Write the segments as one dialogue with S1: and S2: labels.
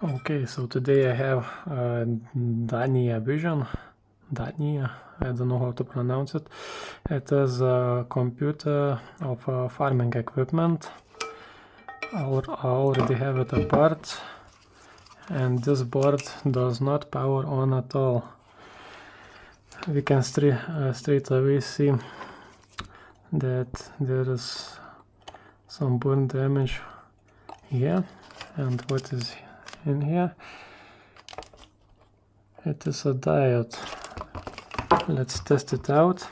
S1: Okay, so today I have Daniavision, Dania, I don't know how to pronounce it. It is a computer of farming equipment. I already have it apart, and this board does not power on at all. We can straight away see that there is some burn damage here, and what is in here? It is a diode. Let's test it out.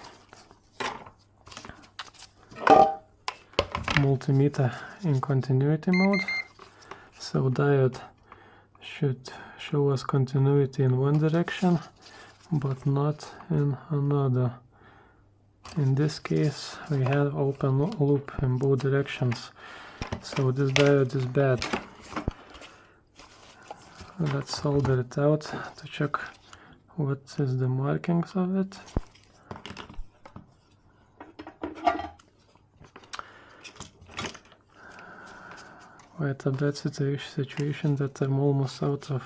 S1: Multimeter in continuity mode. So diode should show us continuity in one direction, but not in another. In this case, we have open loop in both directions. So this diode is bad. Let's solder it out to check what is the markings of it. Quite a bad situation that I'm almost out of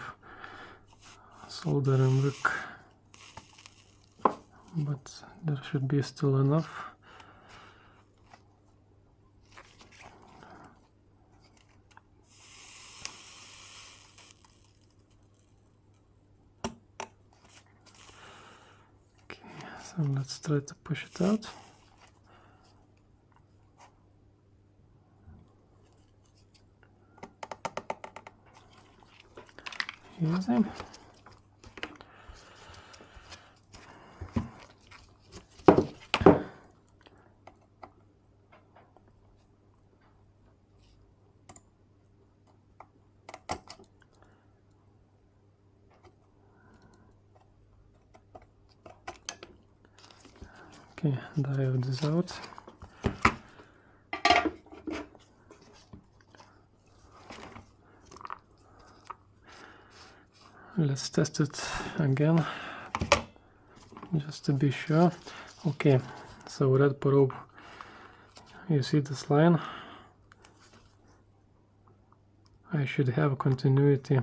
S1: soldering wick, but there should be still enough. So let's try to push it out. Easy. Okay, diode is out. Let's test it again, just to be sure. Okay, so red probe, you see this line? I should have continuity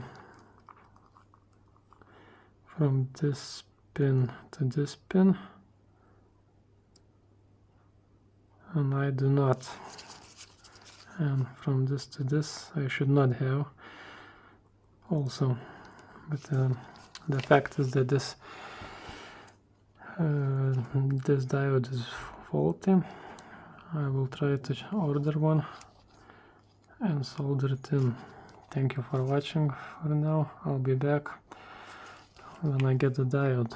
S1: from this pin to this pin. And I do not, and from this to this I should not have also, but the fact is that this diode is faulty. I will try to order one and solder it in. Thank you for watching for now. I'll be back when I get the diode.